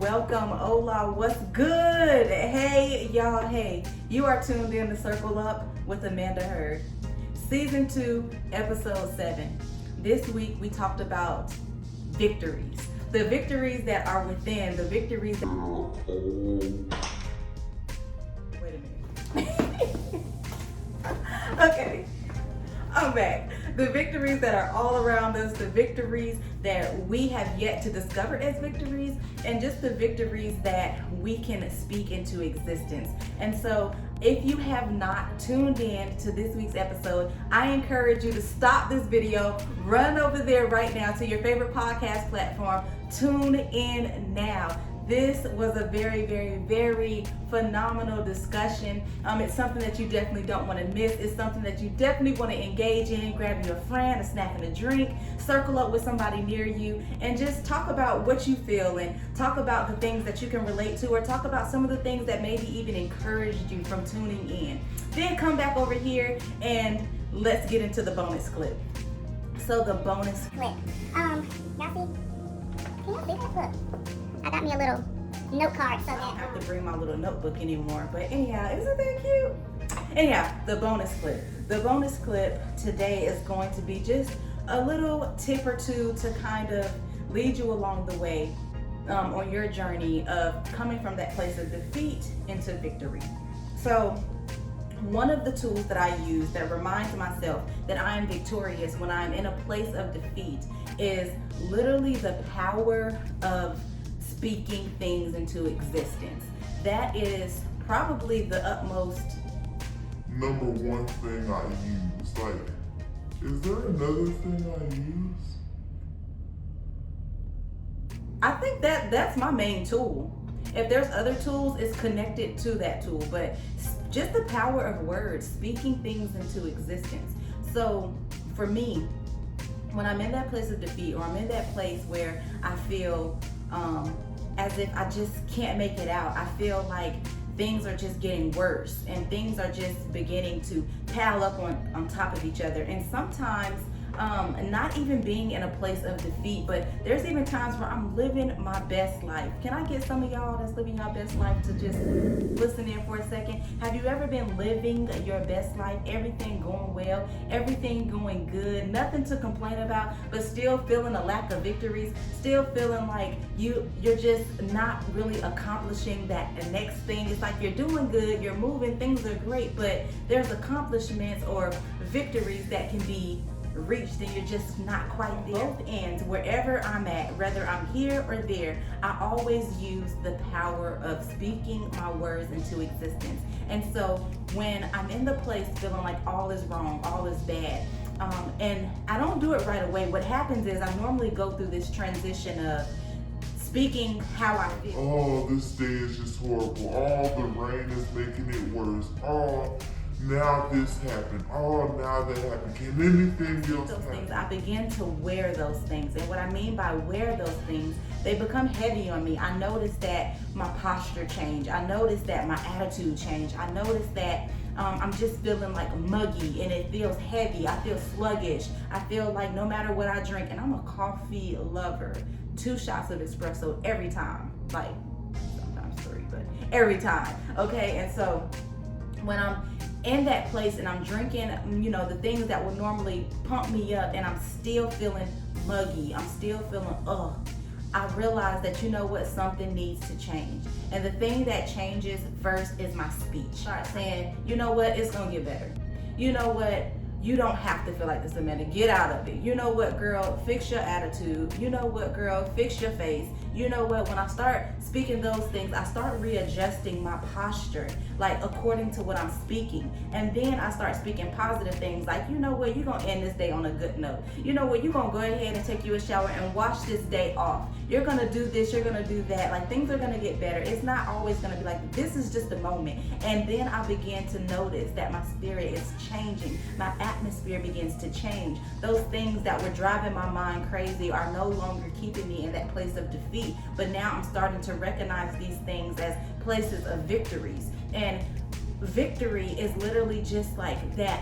welcome, hola, what's good? Hey, y'all, hey, you are tuned in to CircleUp with Amanda Hurd. Season 2, Episode 7. This week we talked about victories. The victories that are within, the victories that... Wait a minute. Okay, I'm back. The victories that are all around us, the victories that we have yet to discover as victories, and just the victories that we can speak into existence. And so if you have not tuned in to this week's episode, I encourage you to stop this video, run over there right now to your favorite podcast platform, tune in now. This was a very, very, very phenomenal discussion. It's something that you definitely don't want to miss. It's something that you definitely want to engage in. Grab your friend, a snack and a drink, circle up with somebody near you, and just talk about what you feel and talk about the things that you can relate to, or talk about some of the things that maybe even encouraged you from tuning in. Then come back over here and let's get into the bonus clip. So the bonus clip. Y'all see? Can y'all see that? Look. I got me a little note card so that I don't have to bring my little notebook anymore. But anyhow, isn't that cute? Anyhow, the bonus clip. The bonus clip today is going to be just a little tip or two to kind of lead you along the way on your journey of coming from that place of defeat into victory. So one of the tools that I use that reminds myself that I am victorious when I'm in a place of defeat is literally the power of speaking things into existence. That is probably the utmost number one thing I use. Like, is there another thing I use? I think that's my main tool. If there's other tools, it's connected to that tool, but just the power of words, speaking things into existence. So for me, when I'm in that place of defeat, or I'm in that place where I feel as if I just can't make it out, I feel like things are just getting worse and things are just beginning to pile up on top of each other. And sometimes not even being in a place of defeat, but there's even times where I'm living my best life. Can I get some of y'all that's living your best life to just listen in for a second? Have you ever been living your best life, everything going well, everything going good, nothing to complain about, but still feeling a lack of victories, still feeling like you're just not really accomplishing that next thing? It's like you're doing good, you're moving, things are great, but there's accomplishments or victories that can be reached and you're just not quite there. Both ends, wherever I'm at, whether I'm here or there, I always use the power of speaking my words into existence. And so when I'm in the place feeling like all is wrong, all is bad, and I don't do it right away, what happens is I normally go through this transition of speaking how I feel. Oh, this day is just horrible. Oh, the rain is making it worse. Oh, now this happened. Oh, now that happened. Can anything else those happen? things, I begin to wear those things. And what I mean by wear those things, they become heavy on me. I notice that my posture change. I notice that my attitude change. I notice that I'm just feeling like muggy and it feels heavy. I feel sluggish. I feel like no matter what I drink, and I'm a coffee lover, 2 shots of espresso every time. Like sometimes 3, but every time. Okay, and so when I'm in that place and I'm drinking, the things that would normally pump me up, and I'm still feeling muggy, I'm still feeling, I realize that, something needs to change. And the thing that changes first is my speech. Start saying, it's gonna get better. You know what? You don't have to feel like this, Amanda. Get out of it. You know what, girl? Fix your attitude. You know what, girl? Fix your face. You know what? When I start speaking those things, I start readjusting my posture, like according to what I'm speaking. And then I start speaking positive things like, you know what? You're going to end this day on a good note. You know what? You're going to go ahead and take you a shower and wash this day off. You're going to do this. You're going to do that. Like, things are going to get better. It's not always going to be like, this is just a moment. And then I begin to notice that my spirit is changing. My atmosphere begins to change. Those things that were driving my mind crazy are no longer keeping me in that place of defeat, but now I'm starting to recognize these things as places of victories. And victory is literally just like that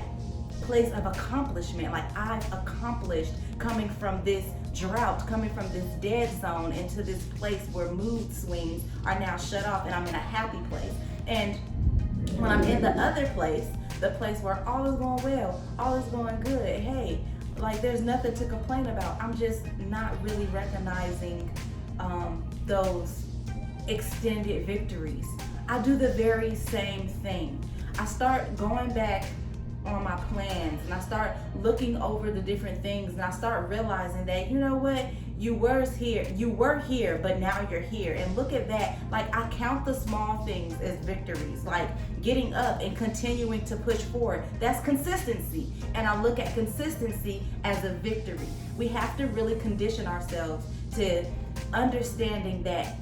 place of accomplishment. Like I've accomplished coming from this drought, coming from this dead zone into this place where mood swings are now shut off and I'm in a happy place. And when I'm in the other place, the place where all is going well, all is going good, hey, like there's nothing to complain about. I'm just not really recognizing those extended victories. I do the very same thing. I start going back on my plans and I start looking over the different things and I start realizing that, you know what, you were here, but now you're here. And look at that. Like I count the small things as victories, like getting up and continuing to push forward. That's consistency. And I look at consistency as a victory. We have to really condition ourselves to understanding that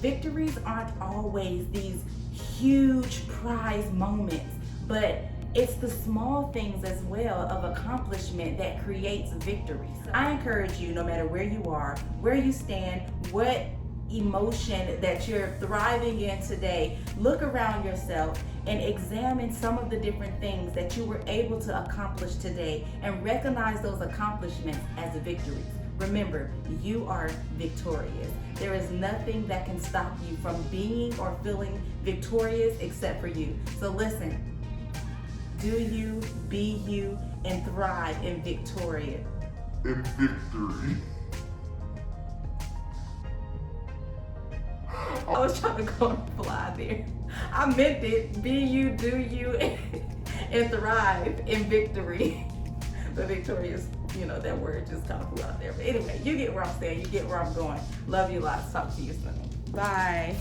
victories aren't always these huge prize moments, but it's the small things as well of accomplishment that creates victories. I encourage you, no matter where you are, where you stand, what emotion that you're thriving in today, look around yourself and examine some of the different things that you were able to accomplish today and recognize those accomplishments as victories. Remember, you are victorious. There is nothing that can stop you from being or feeling victorious except for you. So listen, do you, be you, and thrive in victoria. In victory. I was trying to go and fly there. I meant it. Be you, do you, and thrive in victory. But victorious, you know, that word just kind of flew out there. But anyway, you get where I'm saying, you get where I'm going. Love you lots. Talk to you soon. Bye.